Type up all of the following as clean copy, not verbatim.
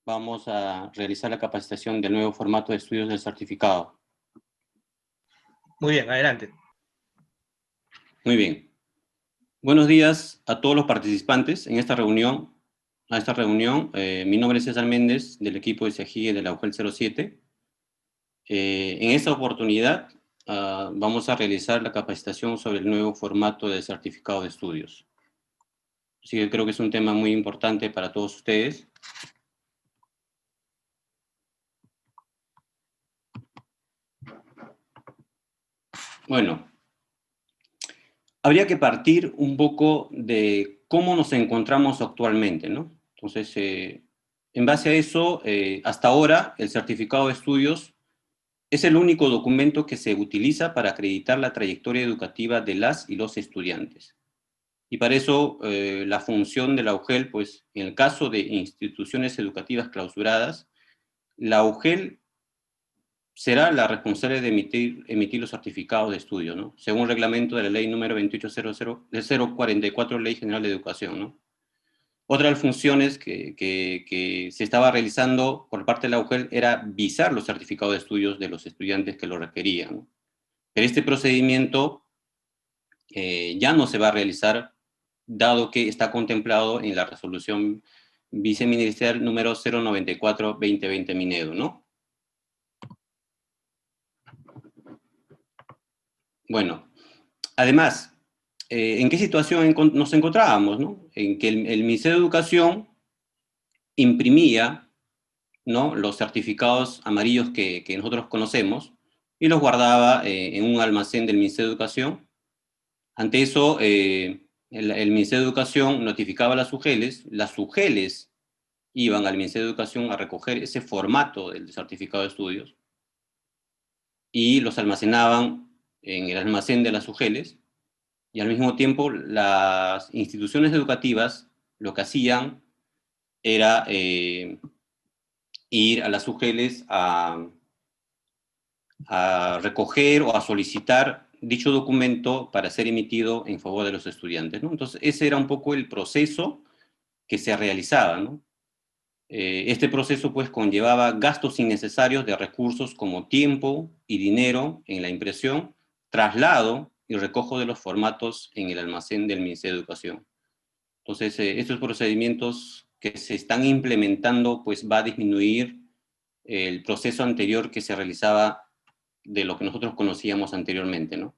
Vamos a realizar la capacitación del nuevo formato de estudios del certificado. Muy bien, adelante. Muy bien. Buenos días a todos los participantes en esta reunión. Mi nombre es César Méndez, del equipo de CIAGIE de la UGEL 07. En esta oportunidad vamos a realizar la capacitación sobre el nuevo formato de certificado de estudios. Así que creo que es un tema muy importante para todos ustedes. Bueno, habría que partir un poco de cómo nos encontramos actualmente, ¿no? Entonces, en base a eso, hasta ahora, el certificado de estudios es el único documento que se utiliza para acreditar la trayectoria educativa de las y los estudiantes. Y para eso, la función de la UGEL, pues, en el caso de instituciones educativas clausuradas, la UGEL será la responsable de emitir los certificados de estudio, ¿no? Según el reglamento de la ley número 2800-044, Ley General de Educación, ¿no? Otra de las funciones que se estaba realizando por parte de la UGEL era visar los certificados de estudios de los estudiantes que lo requerían, ¿no? Pero este procedimiento ya no se va a realizar, dado que está contemplado en la resolución viceministerial número 094-2020 Minedo, ¿no? Bueno, además, ¿en qué situación nos encontrábamos, ¿no? En que el Ministerio de Educación imprimía, ¿no?, los certificados amarillos que nosotros conocemos y los guardaba en un almacén del Ministerio de Educación. Ante eso, el Ministerio de Educación notificaba a las UGELes iban al Ministerio de Educación a recoger ese formato del certificado de estudios y los almacenaban en el almacén de las UGELes, y al mismo tiempo las instituciones educativas lo que hacían era ir a las UGELes a recoger o a solicitar dicho documento para ser emitido en favor de los estudiantes, ¿no? Entonces, ese era un poco el proceso que se realizaba, ¿no? Este proceso, pues, conllevaba gastos innecesarios de recursos como tiempo y dinero en la impresión, traslado y recojo de los formatos en el almacén del Ministerio de Educación. Entonces, estos procedimientos que se están implementando, pues, va a disminuir el proceso anterior que se realizaba de lo que nosotros conocíamos anteriormente, ¿no?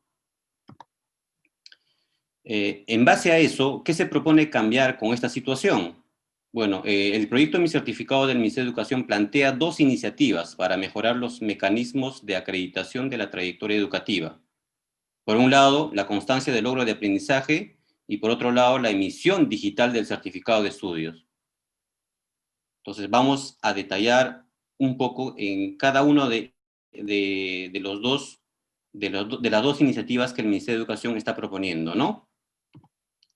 En base a eso, ¿qué se propone cambiar con esta situación? Bueno, el proyecto de mi certificado del Ministerio de Educación plantea dos iniciativas para mejorar los mecanismos de acreditación de la trayectoria educativa. Por un lado, la constancia de logro de aprendizaje, y por otro lado, la emisión digital del certificado de estudios. Entonces, vamos a detallar un poco en cada uno de las dos iniciativas que el Ministerio de Educación está proponiendo, ¿no?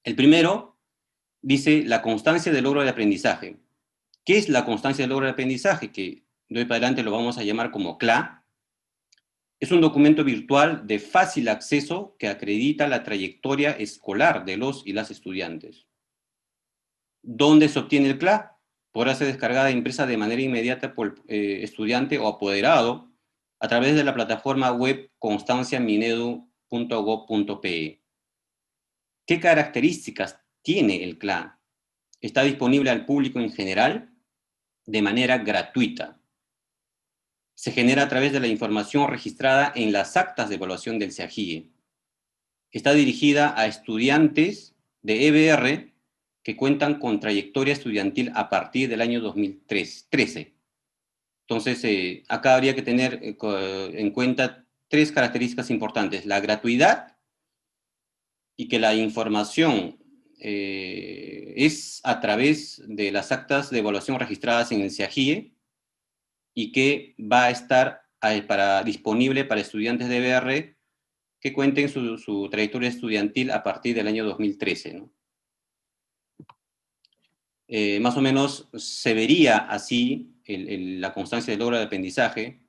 El primero dice la constancia de logro de aprendizaje. ¿Qué es la constancia de logro de aprendizaje? Que de hoy para adelante lo vamos a llamar como CLA. Es un documento virtual de fácil acceso que acredita la trayectoria escolar de los y las estudiantes. ¿Dónde se obtiene el CLA? Podrá ser descargada e impresa de manera inmediata por estudiante o apoderado a través de la plataforma web constanciaminedu.gov.pe. ¿Qué características tiene el CLA? Está disponible al público en general de manera gratuita. Se genera a través de la información registrada en las actas de evaluación del CIAGIE. Está dirigida a estudiantes de EBR que cuentan con trayectoria estudiantil a partir del año 2013. Entonces, acá habría que tener en cuenta tres características importantes: la gratuidad, y que la información es a través de las actas de evaluación registradas en el CIAGIE, y que va a estar disponible para estudiantes de EBR que cuenten su trayectoria estudiantil a partir del año 2013, ¿no? Más o menos se vería así la constancia de logro de aprendizaje.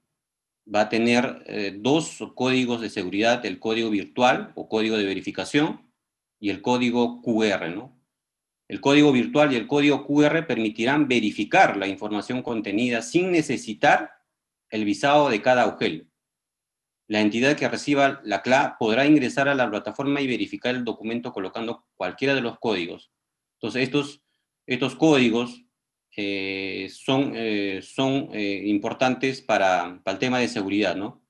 Va a tener dos códigos de seguridad: el código virtual o código de verificación y el código QR, ¿no? El código virtual y el código QR permitirán verificar la información contenida sin necesitar el visado de cada UGEL. La entidad que reciba la CLA podrá ingresar a la plataforma y verificar el documento colocando cualquiera de los códigos. Entonces, estos códigos son importantes para el tema de seguridad, ¿no?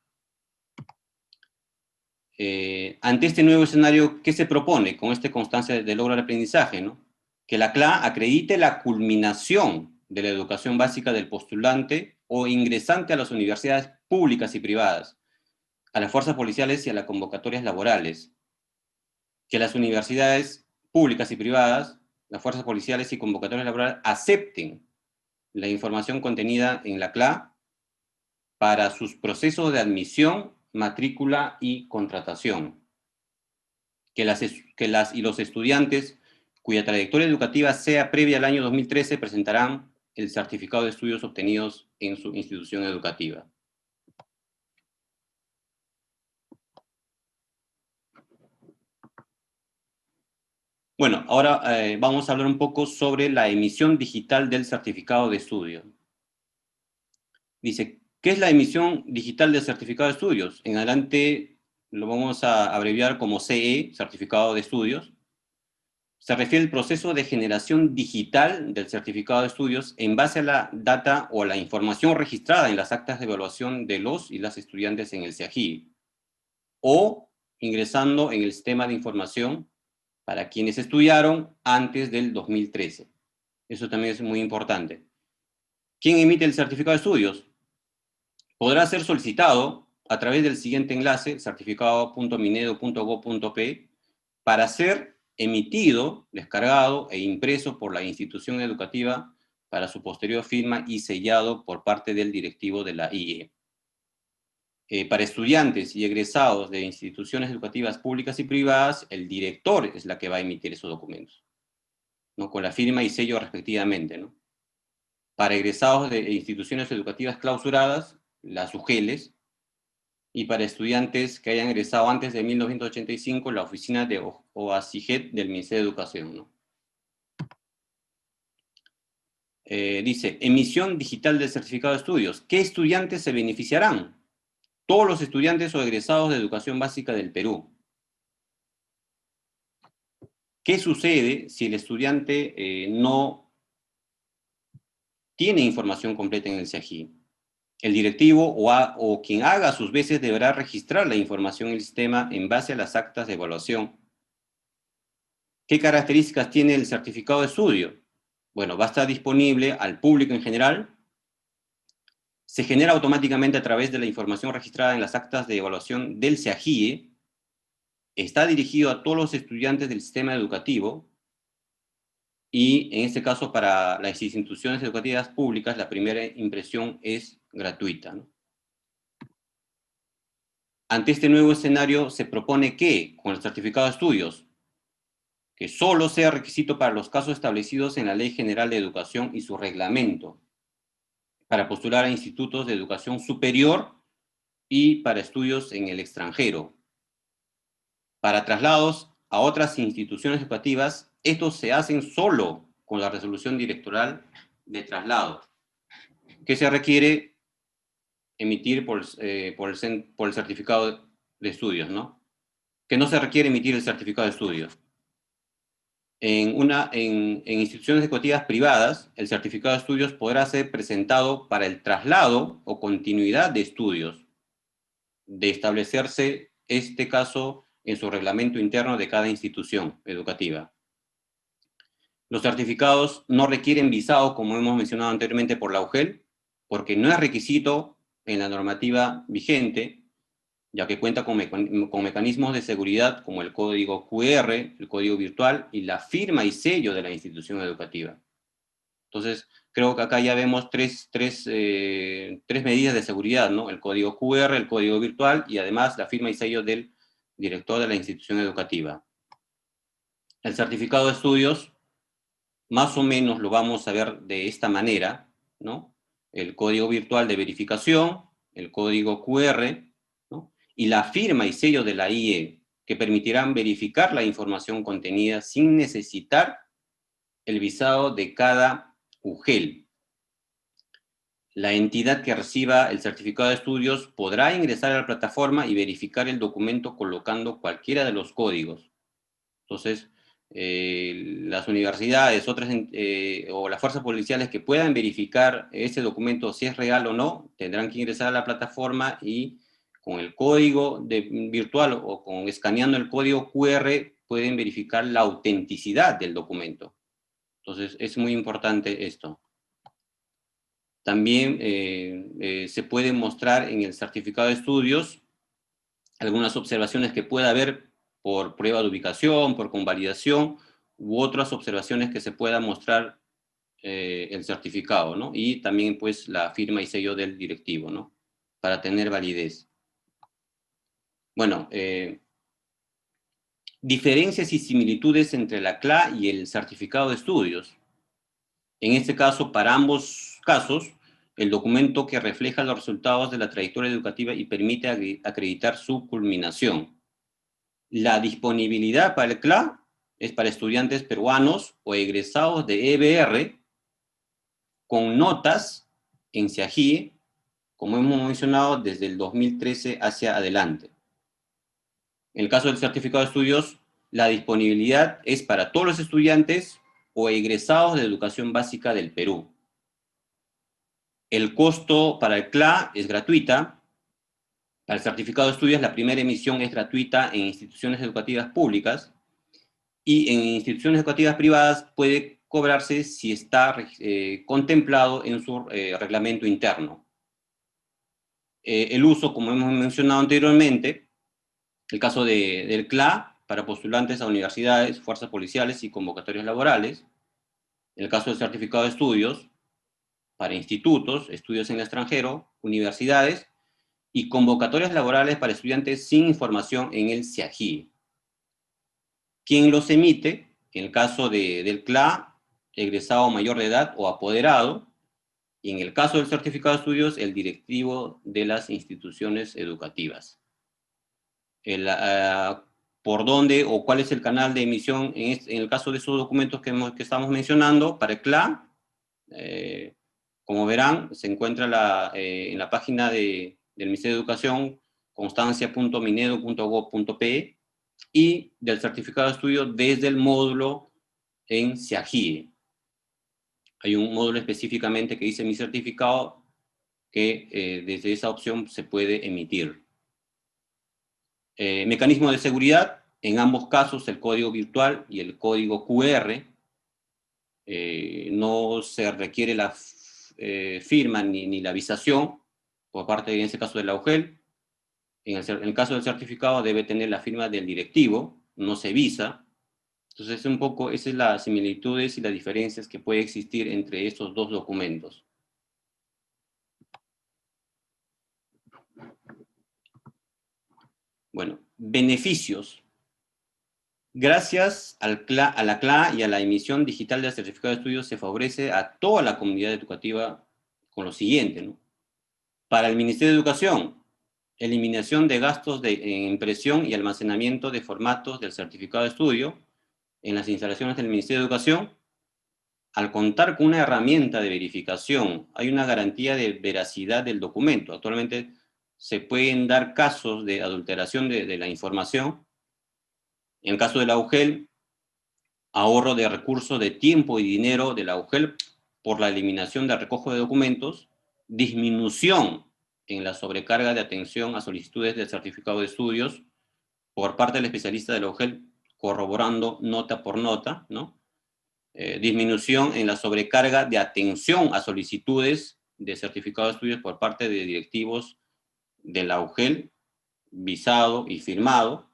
Ante este nuevo escenario, ¿qué se propone con esta constancia de logro del aprendizaje, ¿no? Que la CLA acredite la culminación de la educación básica del postulante o ingresante a las universidades públicas y privadas, a las fuerzas policiales y a las convocatorias laborales. Que las universidades públicas y privadas, las fuerzas policiales y convocatorias laborales acepten la información contenida en la CLA para sus procesos de admisión, matrícula y contratación. Que las y los estudiantes cuya trayectoria educativa sea previa al año 2013 presentarán el certificado de estudios obtenidos en su institución educativa. Bueno, ahora vamos a hablar un poco sobre la emisión digital del certificado de estudio. Dice, ¿qué es la emisión digital del certificado de estudios? En adelante lo vamos a abreviar como CE, certificado de estudios. Se refiere al proceso de generación digital del certificado de estudios en base a la data o a la información registrada en las actas de evaluación de los y las estudiantes en el CEAGIE, o ingresando en el sistema de información para quienes estudiaron antes del 2013. Eso también es muy importante. ¿Quién emite el certificado de estudios? Podrá ser solicitado a través del siguiente enlace, certificado.minedu.gov.p, para ser emitido, descargado e impreso por la institución educativa para su posterior firma y sellado por parte del directivo de la IE. Para estudiantes y egresados de instituciones educativas públicas y privadas, el director es la que va a emitir esos documentos, ¿no? Con la firma y sello respectivamente, ¿no? Para egresados de instituciones educativas clausuradas, las UGELES, y para estudiantes que hayan egresado antes de 1985, la oficina de OACIGET del Ministerio de Educación, ¿no? Dice, emisión digital del certificado de estudios. ¿Qué estudiantes se beneficiarán? Todos los estudiantes o egresados de educación básica del Perú. ¿Qué sucede si el estudiante no tiene información completa en el CEAGIE? El directivo o quien haga sus veces deberá registrar la información en el sistema en base a las actas de evaluación. ¿Qué características tiene el certificado de estudio? Bueno, va a estar disponible al público en general. Se genera automáticamente a través de la información registrada en las actas de evaluación del CEAGIE. Está dirigido a todos los estudiantes del sistema educativo. Y en este caso, para las instituciones educativas públicas, la primera impresión es gratuita, ¿no? Ante este nuevo escenario, se propone que, con el certificado de estudios, que solo sea requisito para los casos establecidos en la Ley General de Educación y su reglamento, para postular a institutos de educación superior y para estudios en el extranjero. Para traslados a otras instituciones educativas, estos se hacen solo con la resolución directoral de traslado, que se requiere emitir por el certificado de estudios, ¿no? Que no se requiere emitir el certificado de estudios. En instituciones educativas privadas, el certificado de estudios podrá ser presentado para el traslado o continuidad de estudios, de establecerse este caso en su reglamento interno de cada institución educativa. Los certificados no requieren visado, como hemos mencionado anteriormente por la UGEL, porque no es requisito en la normativa vigente, ya que cuenta con mecanismos de seguridad como el código QR, el código virtual y la firma y sello de la institución educativa. Entonces, creo que acá ya vemos tres medidas de seguridad, ¿no? El código QR, el código virtual y además la firma y sello del director de la institución educativa. El certificado de estudios, más o menos lo vamos a ver de esta manera, ¿no? El código virtual de verificación, el código QR, ¿no? Y la firma y sello de la IE, que permitirán verificar la información contenida sin necesitar el visado de cada UGEL. La entidad que reciba el certificado de estudios podrá ingresar a la plataforma y verificar el documento colocando cualquiera de los códigos. Entonces, las universidades o las fuerzas policiales que puedan verificar ese documento si es real o no, tendrán que ingresar a la plataforma y con el código virtual o escaneando el código QR pueden verificar la autenticidad del documento. Entonces, es muy importante esto. También se puede mostrar en el certificado de estudios algunas observaciones que pueda haber por prueba de ubicación, por convalidación, u otras observaciones que se pueda mostrar el certificado, ¿no? Y también, pues, la firma y sello del directivo, ¿no? Para tener validez. Bueno, diferencias y similitudes entre la CLA y el certificado de estudios. En este caso, para ambos casos, el documento que refleja los resultados de la trayectoria educativa y permite acreditar su culminación. La disponibilidad para el CLA es para estudiantes peruanos o egresados de EBR con notas en SIAGIE, como hemos mencionado, desde el 2013 hacia adelante. En el caso del certificado de estudios, la disponibilidad es para todos los estudiantes o egresados de educación básica del Perú. El costo para el CLA es gratuita. Para el certificado de estudios, la primera emisión es gratuita en instituciones educativas públicas y en instituciones educativas privadas puede cobrarse si está contemplado en su reglamento interno. El uso, como hemos mencionado anteriormente, el caso del CLA para postulantes a universidades, fuerzas policiales y convocatorias laborales. El caso del certificado de estudios para institutos, estudios en el extranjero, universidades y convocatorias laborales para estudiantes sin información en el SIAGIE. ¿Quién los emite? En el caso del CLA, egresado mayor de edad o apoderado, y en el caso del certificado de estudios, el directivo de las instituciones educativas. Por dónde o cuál es el canal de emisión en el caso de esos documentos que estamos mencionando para el CLA. Como verán, se encuentra en la página del Ministerio de Educación, constancia.minedu.gov.pe, y del certificado de estudio desde el módulo en SIAGIE. Hay un módulo específicamente que dice mi certificado que desde esa opción se puede emitir. Mecanismo de seguridad, en ambos casos el código virtual y el código QR. No se requiere la firma ni la visación por parte, en este caso, de la UGEL. En el caso del certificado debe tener la firma del directivo, no se visa. Entonces, un poco, esas son las similitudes y las diferencias que puede existir entre estos dos documentos. Bueno, beneficios. Gracias a la CLA y a la emisión digital del certificado de estudios se favorece a toda la comunidad educativa con lo siguiente, ¿no? Para el Ministerio de Educación, eliminación de gastos en impresión y almacenamiento de formatos del certificado de estudio en las instalaciones del Ministerio de Educación. Al contar con una herramienta de verificación, hay una garantía de veracidad del documento. Actualmente se pueden dar casos de adulteración de la información. En el caso de la UGEL, ahorro de recursos de tiempo y dinero de la UGEL por la eliminación del recojo de documentos, disminución en la sobrecarga de atención a solicitudes de certificado de estudios por parte del especialista de la UGEL, corroborando nota por nota, ¿no? Disminución en la sobrecarga de atención a solicitudes de certificado de estudios por parte de directivos de la UGEL, visado y firmado,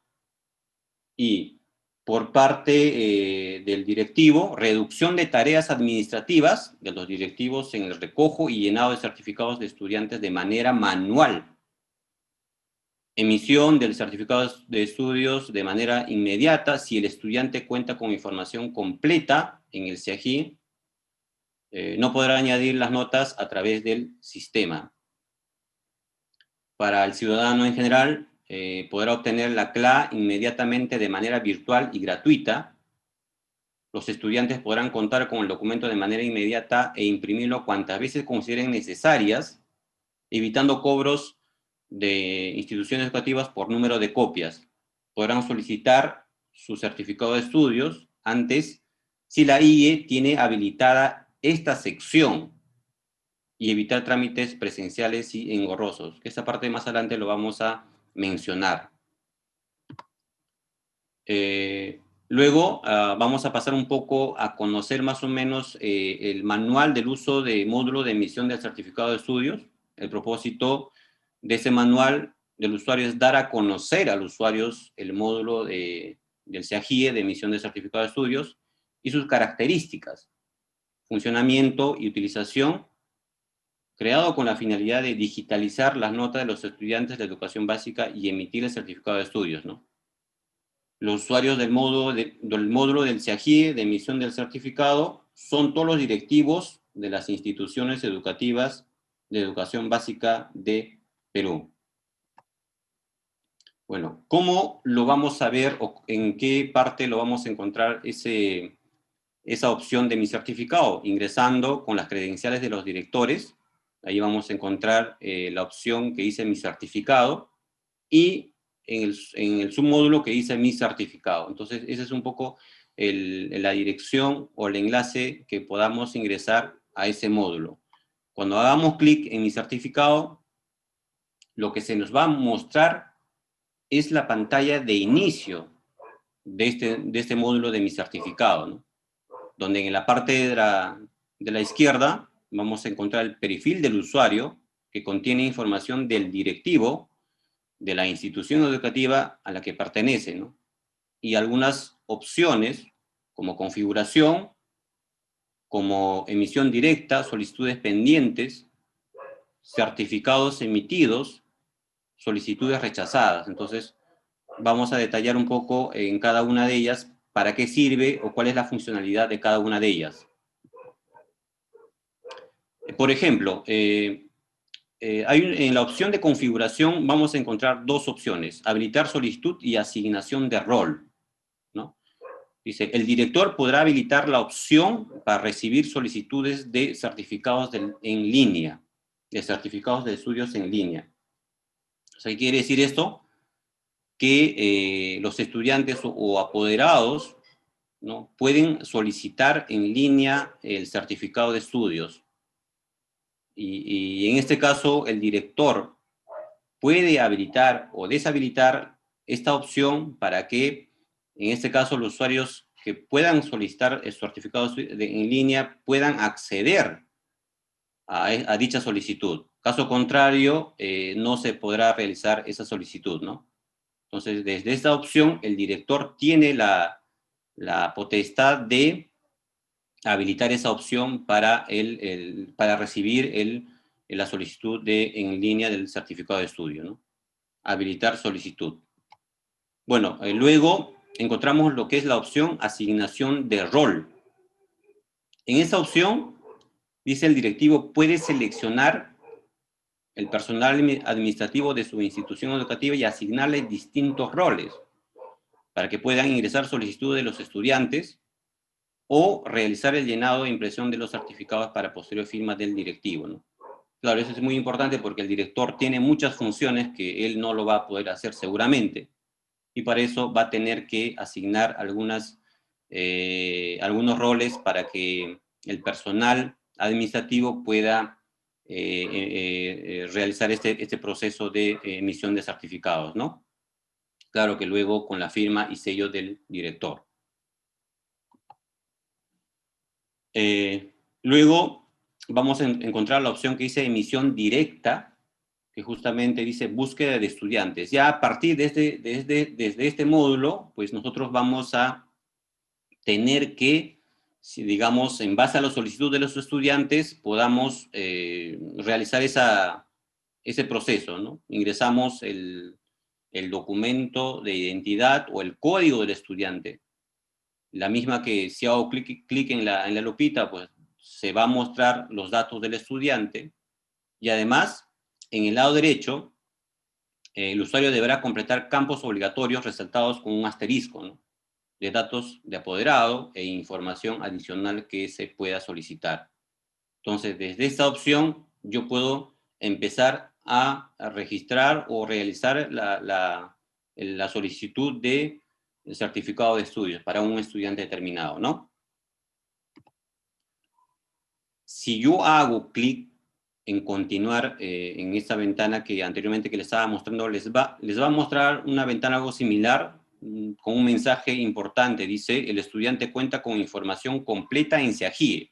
y por parte del directivo, reducción de tareas administrativas de los directivos en el recojo y llenado de certificados de estudiantes de manera manual, emisión del certificado de estudios de manera inmediata si el estudiante cuenta con información completa en el SIAGIE, no podrá añadir las notas a través del sistema. Para el ciudadano en general, podrá obtener la CLA inmediatamente de manera virtual y gratuita, Los estudiantes podrán contar con el documento de manera inmediata e imprimirlo cuantas veces consideren necesarias, evitando cobros de instituciones educativas por número de copias. Podrán solicitar su certificado de estudios antes si la IE tiene habilitada esta sección y evitar trámites presenciales y engorrosos. Esta parte más adelante lo vamos a mencionar. Luego vamos a pasar un poco a conocer más o menos el manual del uso de módulo de emisión del certificado de estudios. El propósito de ese manual del usuario es dar a conocer a los usuarios el módulo del CEAGIE de emisión de certificado de estudios y sus características, funcionamiento y utilización, creado con la finalidad de digitalizar las notas de los estudiantes de educación básica y emitir el certificado de estudios, ¿no? Los usuarios del módulo del CEAGIE de emisión del certificado son todos los directivos de las instituciones educativas de educación básica de Perú. Bueno, ¿cómo lo vamos a ver o en qué parte lo vamos a encontrar esa opción de mi certificado? Ingresando con las credenciales de los directores, ahí vamos a encontrar la opción que dice mi certificado, y en el submódulo que dice mi certificado. Entonces, esa es un poco la dirección o el enlace que podamos ingresar a ese módulo. Cuando hagamos clic en mi certificado, lo que se nos va a mostrar es la pantalla de inicio de este módulo de mi certificado, ¿no? Donde en la parte de la izquierda vamos a encontrar el perfil del usuario, que contiene información del directivo de la institución educativa a la que pertenece, ¿no? Y algunas opciones como configuración, como emisión directa, solicitudes pendientes, certificados emitidos, solicitudes rechazadas. Entonces, vamos a detallar un poco en cada una de ellas para qué sirve o cuál es la funcionalidad de cada una de ellas. Por ejemplo, en la opción de configuración vamos a encontrar dos opciones: habilitar solicitud y asignación de rol, ¿no? Dice, el director podrá habilitar la opción para recibir solicitudes de certificados en línea, de certificados de estudios en línea. O sea, ¿qué quiere decir esto? Que los estudiantes o apoderados, ¿no?, pueden solicitar en línea el certificado de estudios. Y en este caso, el director puede habilitar o deshabilitar esta opción para que, en este caso, los usuarios que puedan solicitar el certificado en línea puedan acceder a dicha solicitud. Caso contrario, no se podrá realizar esa solicitud, ¿no? Entonces, desde esta opción, el director tiene la potestad de habilitar esa opción para recibir la solicitud en línea del certificado de estudio, ¿no? Habilitar solicitud. Bueno, luego encontramos lo que es la opción asignación de rol. En esa opción, dice el directivo, puede seleccionar el personal administrativo de su institución educativa y asignarle distintos roles para que puedan ingresar solicitudes de los estudiantes o realizar el llenado e impresión de los certificados para posterior firma del directivo, ¿no? Claro, eso es muy importante porque el director tiene muchas funciones que él no lo va a poder hacer seguramente, y para eso va a tener que asignar algunos roles para que el personal administrativo pueda realizar este proceso de emisión de certificados, ¿no? Claro que luego con la firma y sello del director. Luego vamos a encontrar la opción que dice emisión directa, que justamente dice búsqueda de estudiantes. Ya a partir desde este módulo, pues nosotros vamos a tener que, si digamos, en base a la solicitud de los estudiantes, podamos realizar ese proceso, ¿no? Ingresamos el documento de identidad o el código del estudiante, la misma que si hago clic en la lupita, pues se va a mostrar los datos del estudiante, y además, en el lado derecho, el usuario deberá completar campos obligatorios resaltados con un asterisco, ¿no? de datos de apoderado e información adicional que se pueda solicitar. Entonces, desde esta opción, yo puedo empezar a registrar o realizar la solicitud de certificado de estudios para un estudiante determinado, ¿no? Si yo hago clic en continuar en esta ventana que anteriormente que les estaba mostrando, les va a mostrar una ventana algo similar, con un mensaje importante. Dice, el estudiante cuenta con información completa en SEAGIE.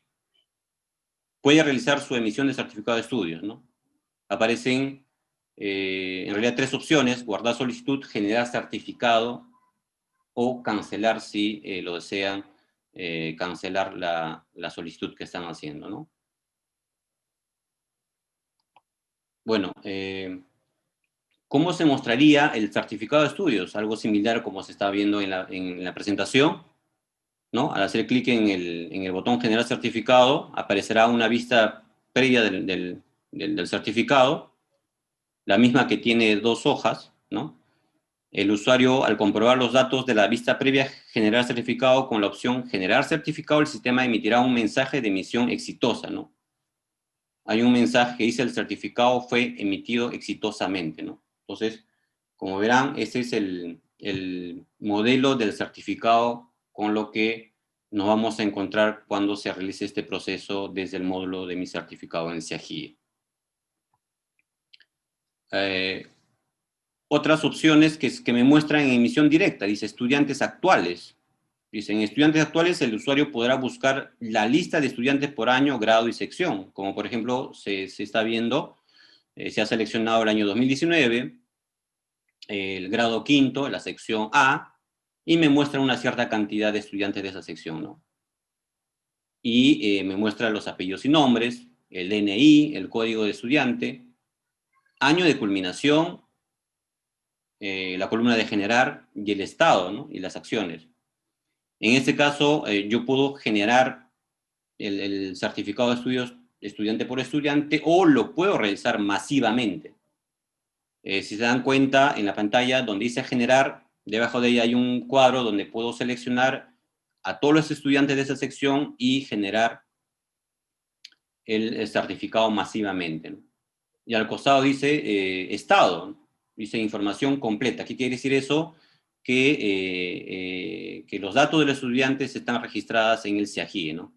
Puede realizar su emisión de certificado de estudios, ¿no? Aparecen, en realidad, 3 opciones: guardar solicitud, generar certificado o cancelar si lo desean, cancelar la solicitud que están haciendo, ¿no? Bueno, ¿cómo se mostraría el certificado de estudios? Algo similar como se está viendo en la presentación, ¿no? Al hacer clic en el botón generar certificado, aparecerá una vista previa del certificado, la misma que tiene 2 hojas, ¿no? El usuario, al comprobar los datos de la vista previa, generar certificado, con la opción generar certificado, el sistema emitirá un mensaje de emisión exitosa, ¿no? Hay un mensaje que dice el certificado fue emitido exitosamente, ¿no? Entonces, como verán, ese es el modelo del certificado con lo que nos vamos a encontrar cuando se realice este proceso desde el módulo de mi certificado en SEAGIE. Otras opciones que me muestran en emisión directa, dice estudiantes actuales. Dice, en estudiantes actuales el usuario podrá buscar la lista de estudiantes por año, grado y sección, como por ejemplo se está viendo, se ha seleccionado el año 2019, el grado quinto, la sección A, y me muestra una cierta cantidad de estudiantes de esa sección, ¿no? Y me muestra los apellidos y nombres, el DNI, el código de estudiante, año de culminación, la columna de generar y el estado, ¿no? Y las acciones. En este caso, yo puedo generar el certificado de estudios estudiante por estudiante o lo puedo realizar masivamente. Si se dan cuenta, en la pantalla donde dice generar, debajo de ella hay un cuadro donde puedo seleccionar a todos los estudiantes de esa sección y generar el certificado masivamente, ¿no? Y al costado dice estado, ¿no? Dice información completa. ¿Qué quiere decir eso? Que los datos de los estudiantes están registrados en el SEAGIE, ¿no?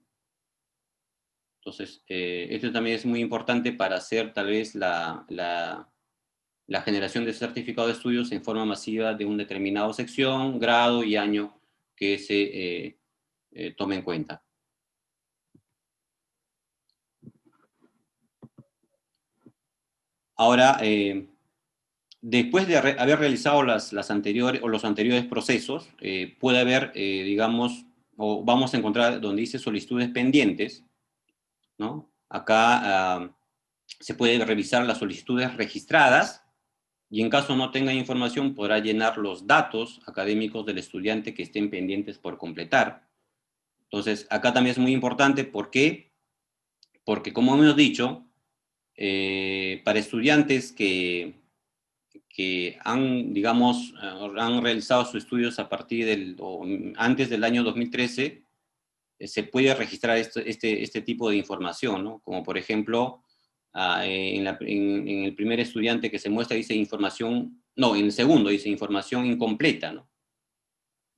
Entonces, esto también es muy importante para hacer tal vez la generación de certificado de estudios en forma masiva de una determinada sección, grado y año que se tome en cuenta. Ahora, después de haber realizado los anteriores procesos, puede haber, digamos, o vamos a encontrar donde dice solicitudes pendientes, ¿no? Acá se puede revisar las solicitudes registradas y en caso no tenga información podrá llenar los datos académicos del estudiante que estén pendientes por completar. Entonces, acá también es muy importante. ¿Por qué? Porque, como hemos dicho, para estudiantes que han, digamos, han realizado sus estudios a partir o antes del año 2013, se puede registrar este tipo de información, ¿no? Como por ejemplo, en el primer estudiante que se muestra dice información, no, en el segundo dice información incompleta, ¿no?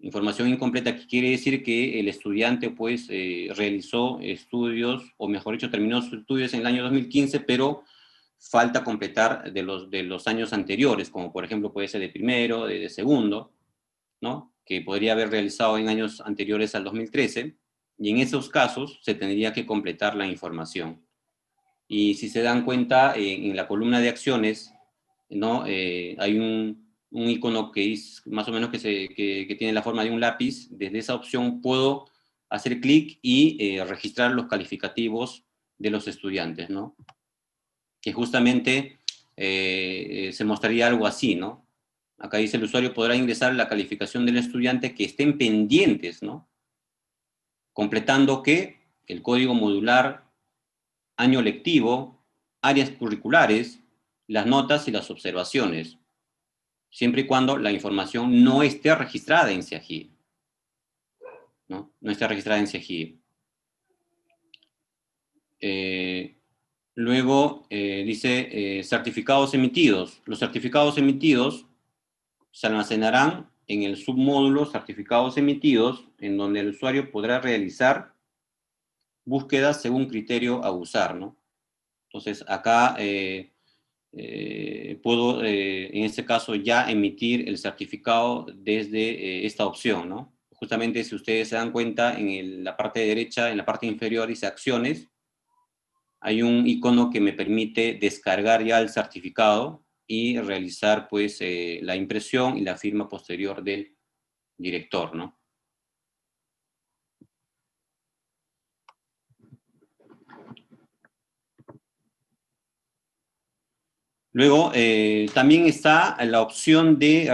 Información incompleta, que quiere decir que el estudiante pues realizó estudios, o mejor dicho, terminó sus estudios en el año 2015, pero falta completar de los años anteriores, como por ejemplo puede ser de primero, de segundo, ¿no? Que podría haber realizado en años anteriores al 2013, y en esos casos se tendría que completar la información. Y si se dan cuenta, en la columna de acciones, ¿no? Hay un icono que es más o menos que tiene la forma de un lápiz. Desde esa opción puedo hacer clic y registrar los calificativos de los estudiantes, ¿no? Que justamente se mostraría algo así, ¿no? Acá dice el usuario podrá ingresar la calificación del estudiante que estén pendientes, ¿no? Completando que el código modular, año lectivo, áreas curriculares, las notas y las observaciones, siempre y cuando la información no esté registrada en SEAGIE. ¿no? No está registrada en CIEGIE. Luego dice certificados emitidos. Los certificados emitidos se almacenarán en el submódulo certificados emitidos, en donde el usuario podrá realizar búsquedas según criterio a usar, ¿no? Entonces, acá puedo, en este caso, ya emitir el certificado desde esta opción, ¿no? Justamente, si ustedes se dan cuenta, en la parte derecha, en la parte inferior, dice acciones, hay un icono que me permite descargar ya el certificado y realizar, pues, la impresión y la firma posterior del director, ¿no? Luego, también está la opción de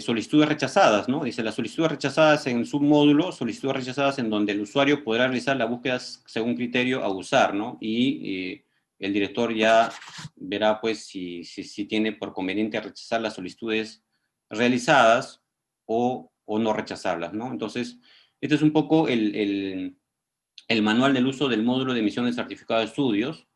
solicitudes rechazadas, ¿no? Dice las solicitudes rechazadas en el submódulo, solicitudes rechazadas en donde el usuario podrá realizar las búsquedas según criterio a usar, ¿no? Y el director ya verá, pues, si tiene por conveniente rechazar las solicitudes realizadas o no rechazarlas, ¿no? Entonces, este es un poco el manual del uso del módulo de emisión de certificado de estudios,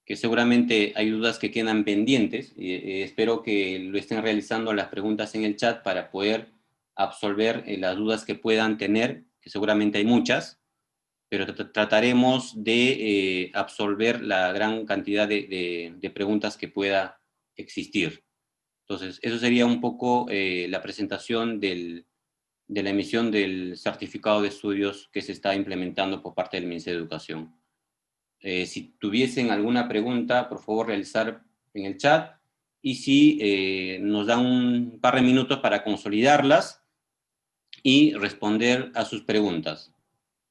que seguramente hay dudas que quedan pendientes. Espero que lo estén realizando las preguntas en el chat para poder absolver las dudas que puedan tener, que seguramente hay muchas, pero trataremos de absolver la gran cantidad de preguntas que pueda existir. Entonces, eso sería un poco la presentación de la emisión del certificado de estudios que se está implementando por parte del Ministerio de Educación. Si tuviesen alguna pregunta, por favor, realizar en el chat. Y si nos dan un par de minutos para consolidarlas y responder a sus preguntas.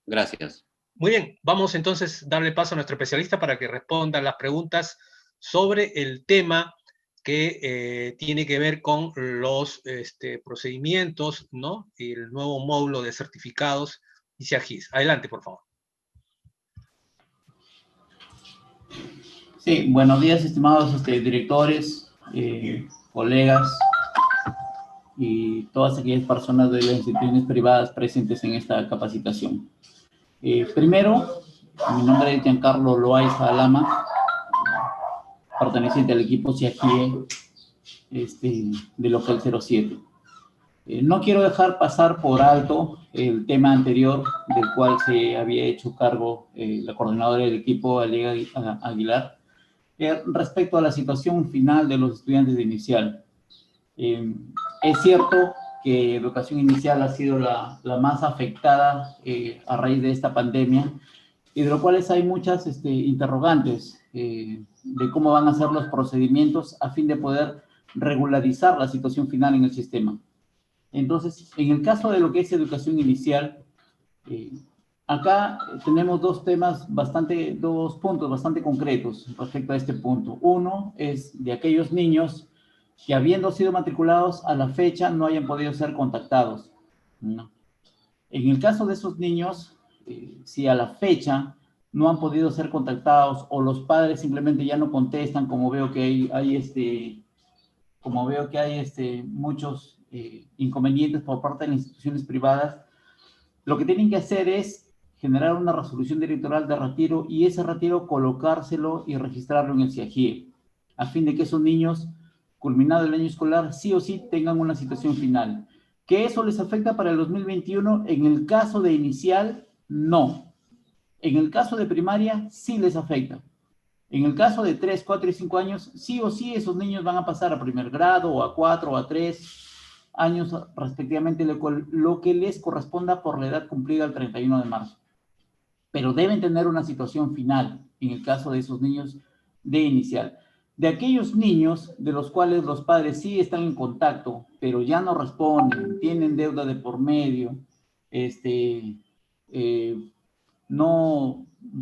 Gracias. Muy bien, vamos entonces a darle paso a nuestro especialista para que responda las preguntas sobre el tema que tiene que ver con los procedimientos, ¿no? Y el nuevo módulo de certificados y CIAGIS. Adelante, por favor. Sí, buenos días, estimados directores, colegas y todas aquellas personas de las instituciones privadas presentes en esta capacitación. Primero, mi nombre es Giancarlo Loaiza Alama, perteneciente al equipo CIAGIE de Local 07. No quiero dejar pasar por alto el tema anterior del cual se había hecho cargo la coordinadora del equipo, Alega Aguilar, respecto a la situación final de los estudiantes de inicial. Es cierto que educación inicial ha sido la más afectada a raíz de esta pandemia, y de lo cuales hay muchas interrogantes de cómo van a ser los procedimientos a fin de poder regularizar la situación final en el sistema. Entonces, en el caso de lo que es educación inicial, acá tenemos dos puntos bastante concretos respecto a este punto. Uno es de aquellos niños que, habiendo sido matriculados a la fecha, no hayan podido ser contactados, ¿no? En el caso de esos niños, si a la fecha no han podido ser contactados o los padres simplemente ya no contestan, como veo que hay muchos inconvenientes por parte de las instituciones privadas, lo que tienen que hacer es generar una resolución directoral de retiro y ese retiro colocárselo y registrarlo en el CIAGIE, a fin de que esos niños, culminado el año escolar, sí o sí tengan una situación final. ¿Que eso les afecta para el 2021? En el caso de inicial, no. En el caso de primaria, sí les afecta. En el caso de 3, 4 y 5 años, sí o sí esos niños van a pasar a primer grado o a 4 o a 3 años respectivamente, lo que les corresponda por la edad cumplida el 31 de marzo. Pero deben tener una situación final en el caso de esos niños de inicial. De aquellos niños de los cuales los padres sí están en contacto, pero ya no responden, tienen deuda de por medio,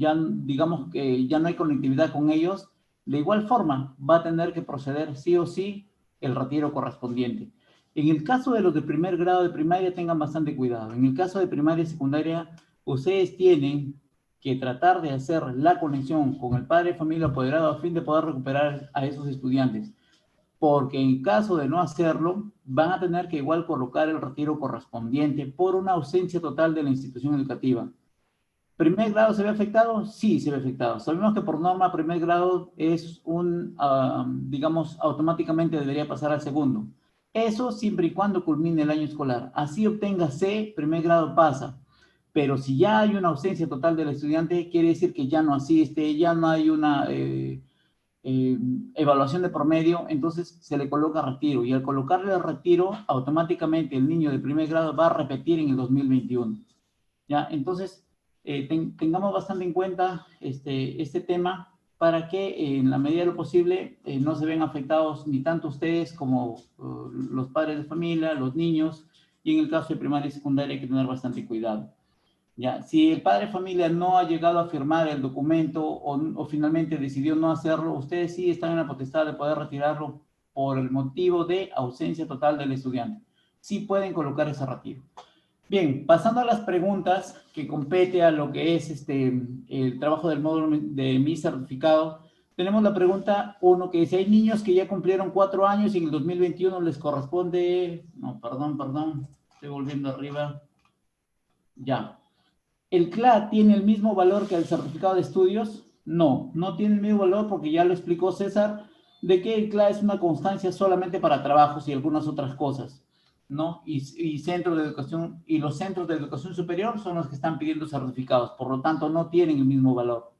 digamos que ya no hay conectividad con ellos, de igual forma va a tener que proceder sí o sí el retiro correspondiente. En el caso de los de primer grado de primaria, tengan bastante cuidado. En el caso de primaria y secundaria, ustedes tienen que tratar de hacer la conexión con el padre de familia apoderado a fin de poder recuperar a esos estudiantes. porque en caso de no hacerlo, van a tener que igual colocar el retiro correspondiente por una ausencia total de la institución educativa. ¿Primer grado se ve afectado? Sí, se ve afectado. Sabemos que por norma primer grado es digamos, automáticamente debería pasar al segundo. Eso siempre y cuando culmine el año escolar. Así obtenga C, primer grado pasa. Pero si ya hay una ausencia total del estudiante, quiere decir que ya no asiste, ya no hay una evaluación de promedio, entonces se le coloca retiro. Y al colocarle el retiro, automáticamente el niño de primer grado va a repetir en el 2021. ¿Ya? Entonces, tengamos bastante en cuenta este tema para que en la medida de lo posible no se ven afectados ni tanto ustedes como los padres de familia, los niños, y en el caso de primaria y secundaria hay que tener bastante cuidado. ¿Ya? Si el padre de familia no ha llegado a firmar el documento o finalmente decidió no hacerlo, ustedes sí están en la potestad de poder retirarlo por el motivo de ausencia total del estudiante. Sí pueden colocar ese retiro. Bien, pasando a las preguntas que compete a lo que es el trabajo del módulo de mi certificado, tenemos la pregunta 1 que dice, hay niños que ya cumplieron 4 años y en el 2021 les corresponde, no, perdón, estoy volviendo arriba, ya. ¿El CLA tiene el mismo valor que el certificado de estudios? No, no tiene el mismo valor porque ya lo explicó César, de que el CLA es una constancia solamente para trabajos y algunas otras cosas, ¿no? Y centros de educación, y los centros de educación superior son los que están pidiendo certificados, por lo tanto no tienen el mismo valor.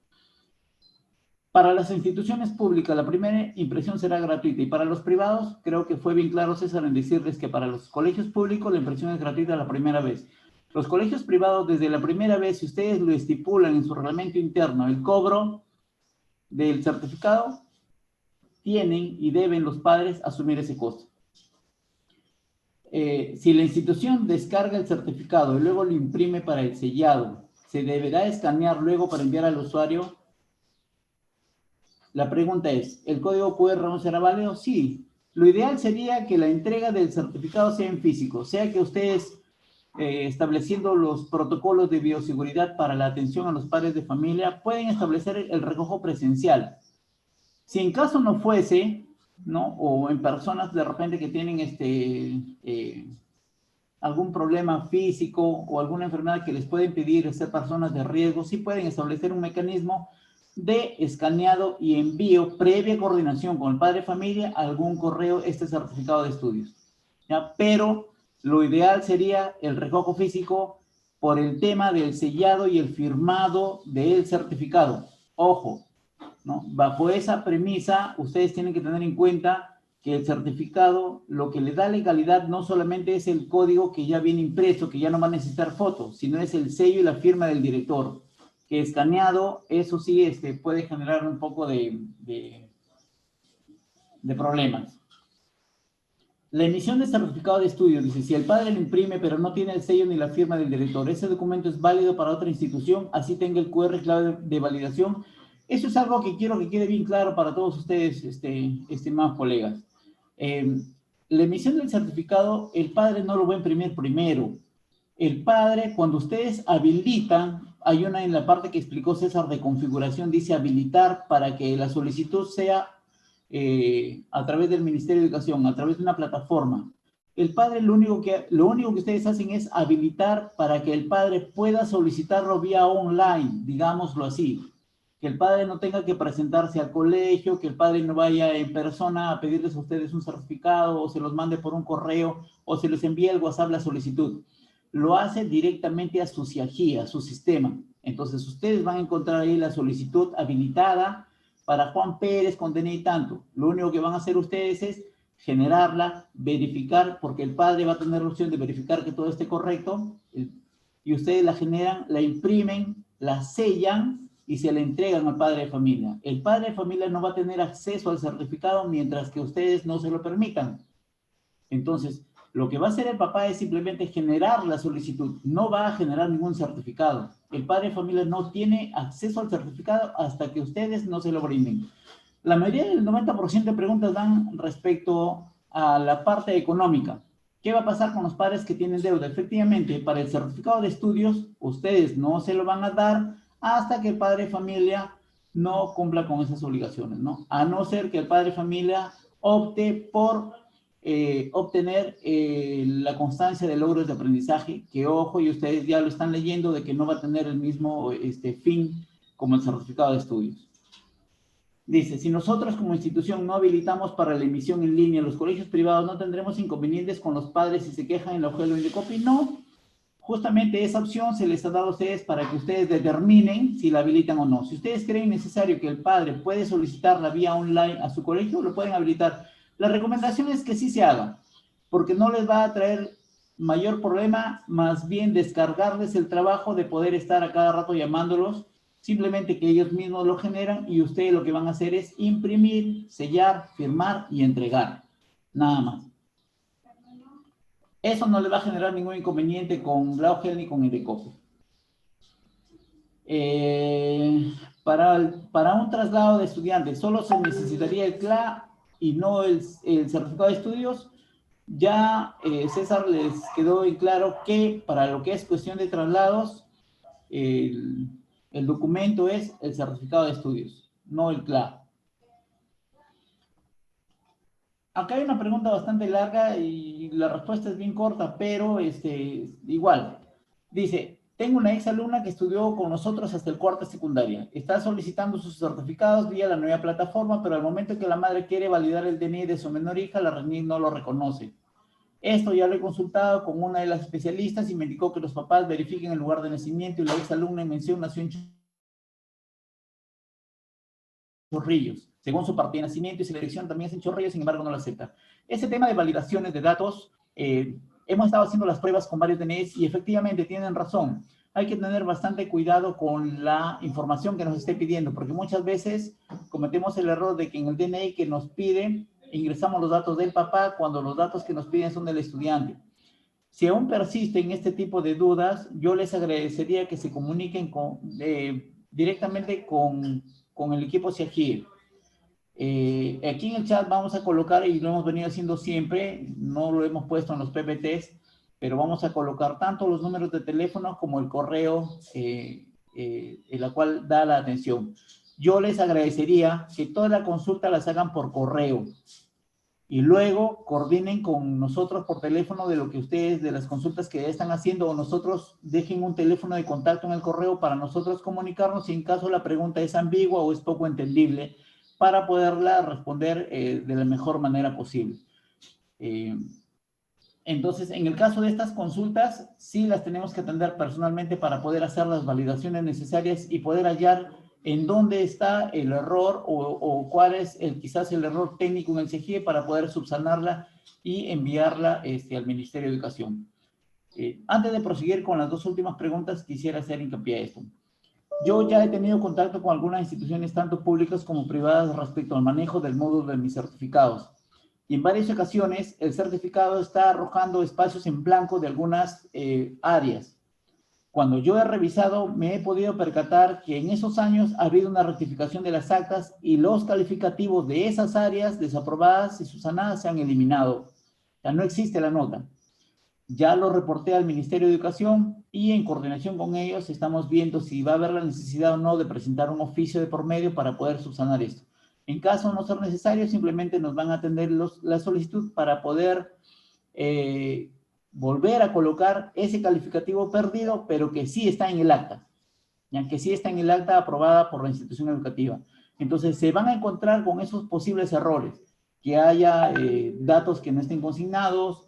Para las instituciones públicas, la primera impresión será gratuita, y para los privados, creo que fue bien claro César en decirles que para los colegios públicos la impresión es gratuita la primera vez. Los colegios privados, desde la primera vez, si ustedes lo estipulan en su reglamento interno, el cobro del certificado, tienen y deben los padres asumir ese costo. Si la institución descarga el certificado y luego lo imprime para el sellado, ¿se deberá escanear luego para enviar al usuario? La pregunta es, ¿el código QR no será válido? Sí. Lo ideal sería que la entrega del certificado sea en físico, sea que ustedes estableciendo los protocolos de bioseguridad para la atención a los padres de familia, pueden establecer el recojo presencial. Si en caso no fuese, ¿no? O en personas de repente que tienen algún problema físico o alguna enfermedad que les puede impedir ser personas de riesgo, sí pueden establecer un mecanismo de escaneado y envío previa coordinación con el padre de familia a algún correo certificado de estudios. ¿Ya? Pero lo ideal sería el recojo físico por el tema del sellado y el firmado del certificado. Ojo, ¿no? Bajo esa premisa, ustedes tienen que tener en cuenta que el certificado, lo que le da legalidad no solamente es el código que ya viene impreso, que ya no va a necesitar fotos, sino es el sello y la firma del director, que escaneado, eso sí puede generar un poco de problemas. La emisión de certificado de estudio, dice, si el padre lo imprime pero no tiene el sello ni la firma del director, ese documento es válido para otra institución, así tenga el QR clave de validación. Eso es algo que quiero que quede bien claro para todos ustedes, estimados colegas. La emisión del certificado, el padre no lo va a imprimir primero. El padre, cuando ustedes habilitan, hay una en la parte que explicó César de configuración, dice habilitar para que la solicitud sea a través del Ministerio de Educación, a través de una plataforma. El padre lo único que ustedes hacen es habilitar para que el padre pueda solicitarlo vía online, digámoslo así. Que el padre no tenga que presentarse al colegio, que el padre no vaya en persona a pedirles a ustedes un certificado o se los mande por un correo o se les envíe el WhatsApp la solicitud. Lo hace directamente a su CIAGIA, a su sistema. Entonces ustedes van a encontrar ahí la solicitud habilitada para Juan Pérez con DNI tanto. Lo único que van a hacer ustedes es generarla, verificar, porque el padre va a tener la opción de verificar que todo esté correcto, y ustedes la generan, la imprimen, la sellan y se la entregan al padre de familia. El padre de familia no va a tener acceso al certificado mientras que ustedes no se lo permitan. Entonces, lo que va a hacer el papá es simplemente generar la solicitud, no va a generar ningún certificado. El padre de familia no tiene acceso al certificado hasta que ustedes no se lo brinden. La mayoría del 90% de preguntas dan respecto a la parte económica. ¿Qué va a pasar con los padres que tienen deuda? Efectivamente, para el certificado de estudios, ustedes no se lo van a dar hasta que el padre de familia no cumpla con esas obligaciones, ¿no? A no ser que el padre de familia opte por obtener la constancia de logros de aprendizaje, que ojo, y ustedes ya lo están leyendo, de que no va a tener el mismo fin como el certificado de estudios. Dice, si nosotros como institución no habilitamos para la emisión en línea, los colegios privados no tendremos inconvenientes con los padres si se quejan en la hoja de Indecopy. No, justamente esa opción se les ha dado a ustedes para que ustedes determinen si la habilitan o no. Si ustedes creen necesario que el padre puede solicitar la vía online a su colegio, lo pueden habilitar. La recomendación es que sí se haga, porque no les va a traer mayor problema, más bien descargarles el trabajo de poder estar a cada rato llamándolos, simplemente que ellos mismos lo generan y ustedes lo que van a hacer es imprimir, sellar, firmar y entregar. Nada más. Eso no le va a generar ningún inconveniente con Blaugel ni con Indecopy. Para un traslado de estudiantes solo se necesitaría el CLA y no el certificado de estudios. Ya César les quedó en claro que para lo que es cuestión de traslados, el documento es el certificado de estudios, no el CLA. Acá hay una pregunta bastante larga y la respuesta es bien corta, pero igual. Dice, tengo una ex alumna que estudió con nosotros hasta el cuarto de secundaria. Está solicitando sus certificados vía la nueva plataforma, pero al momento que la madre quiere validar el DNI de su menor hija, la RENIC no lo reconoce. Esto ya lo he consultado con una de las especialistas y me indicó que los papás verifiquen el lugar de nacimiento y la ex alumna en mención nació en Chorrillos, según su partida de nacimiento y selección también es en Chorrillos, sin embargo no lo acepta. Ese tema de validaciones de datos, hemos estado haciendo las pruebas con varios DNIs y efectivamente tienen razón. Hay que tener bastante cuidado con la información que nos esté pidiendo, porque muchas veces cometemos el error de que en el DNI que nos pide, ingresamos los datos del papá cuando los datos que nos piden son del estudiante. Si aún persisten este tipo de dudas, yo les agradecería que se comuniquen directamente con el equipo CIAGIE. Aquí en el chat vamos a colocar, y lo hemos venido haciendo siempre, no lo hemos puesto en los PPTs, pero vamos a colocar tanto los números de teléfono como el correo en la cual da la atención. Yo les agradecería que toda la consulta las hagan por correo y luego coordinen con nosotros por teléfono de lo que ustedes, de las consultas que ya están haciendo, o nosotros dejen un teléfono de contacto en el correo para nosotros comunicarnos si en caso la pregunta es ambigua o es poco entendible, para poderla responder de la mejor manera posible. Entonces, en el caso de estas consultas, sí las tenemos que atender personalmente para poder hacer las validaciones necesarias y poder hallar en dónde está el error o cuál es quizás el error técnico en el CIAGIE para poder subsanarla y enviarla al Ministerio de Educación. Antes de proseguir con las dos últimas preguntas, quisiera hacer hincapié a esto. Yo ya he tenido contacto con algunas instituciones, tanto públicas como privadas, respecto al manejo del módulo de mis certificados. Y en varias ocasiones, el certificado está arrojando espacios en blanco de algunas áreas. Cuando yo he revisado, me he podido percatar que en esos años ha habido una rectificación de las actas y los calificativos de esas áreas desaprobadas y subsanadas se han eliminado. Ya no existe la nota. Ya lo reporté al Ministerio de Educación y en coordinación con ellos estamos viendo si va a haber la necesidad o no de presentar un oficio de por medio para poder subsanar esto. En caso de no ser necesario, simplemente nos van a atender la solicitud para poder volver a colocar ese calificativo perdido, pero que sí está en el acta, ya que sí está en el acta aprobada por la institución educativa. Entonces, se van a encontrar con esos posibles errores, que haya datos que no estén consignados,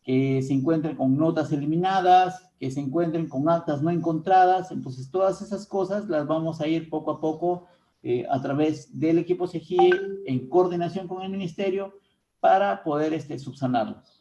que se encuentren con notas eliminadas, que se encuentren con actas no encontradas. Entonces, todas esas cosas las vamos a ir poco a poco a través del equipo CIAGIE en coordinación con el ministerio para poder subsanarlas.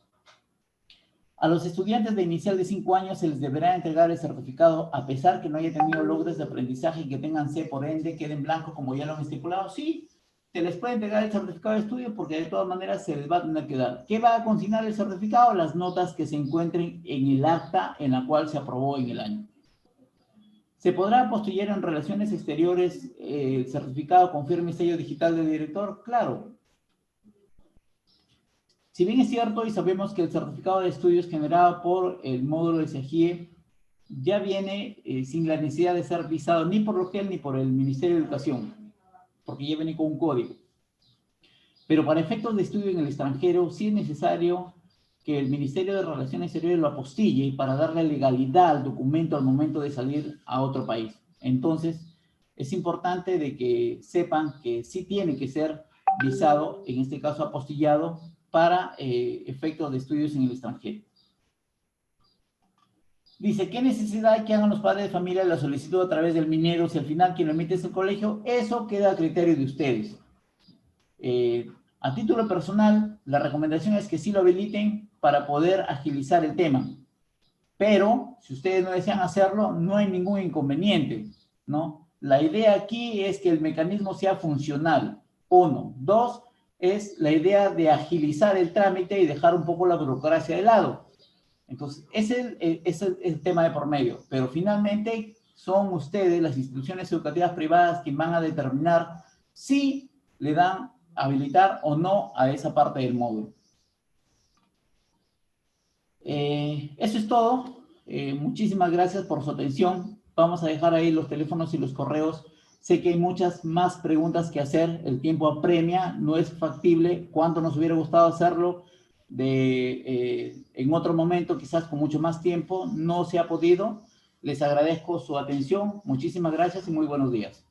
A los estudiantes de inicial de 5 años se les deberá entregar el certificado a pesar que no haya tenido logros de aprendizaje y que tengan C, por ende, quede en blanco como ya lo han estipulado. Sí, se les puede entregar el certificado de estudio porque de todas maneras se les va a tener que dar. ¿Qué va a consignar el certificado? Las notas que se encuentren en el acta en la cual se aprobó en el año. ¿Se podrá apostillar en relaciones exteriores el certificado con firma y sello digital del director? Claro. Si bien es cierto y sabemos que el certificado de estudios generado por el módulo de CIAGIE ya viene sin la necesidad de ser visado ni por Rogel ni por el Ministerio de Educación, porque ya viene con un código. pero para efectos de estudio en el extranjero sí es necesario que el Ministerio de Relaciones Exteriores lo apostille para darle legalidad al documento al momento de salir a otro país. Entonces, es importante de que sepan que sí tiene que ser visado, en este caso apostillado, para efectos de estudios en el extranjero. Dice, ¿qué necesidad hay que hagan los padres de familia la solicitud a través del minero si al final quien lo emite es el colegio? Eso queda a criterio de ustedes. A título personal, la recomendación es que sí lo habiliten para poder agilizar el tema. Pero, si ustedes no desean hacerlo, no hay ningún inconveniente, ¿no? La idea aquí es que el mecanismo sea funcional. 1. 2, es la idea de agilizar el trámite y dejar un poco la burocracia de lado. Entonces, ese es el tema de por medio. Pero finalmente son ustedes, las instituciones educativas privadas, quienes van a determinar si le dan habilitar o no a esa parte del módulo. Eso es todo. Muchísimas gracias por su atención. Vamos a dejar ahí los teléfonos y los correos. Sé que hay muchas más preguntas que hacer. El tiempo apremia, no es factible. Cuánto nos hubiera gustado hacerlo en otro momento, quizás con mucho más tiempo. No se ha podido. Les agradezco su atención. Muchísimas gracias y muy buenos días.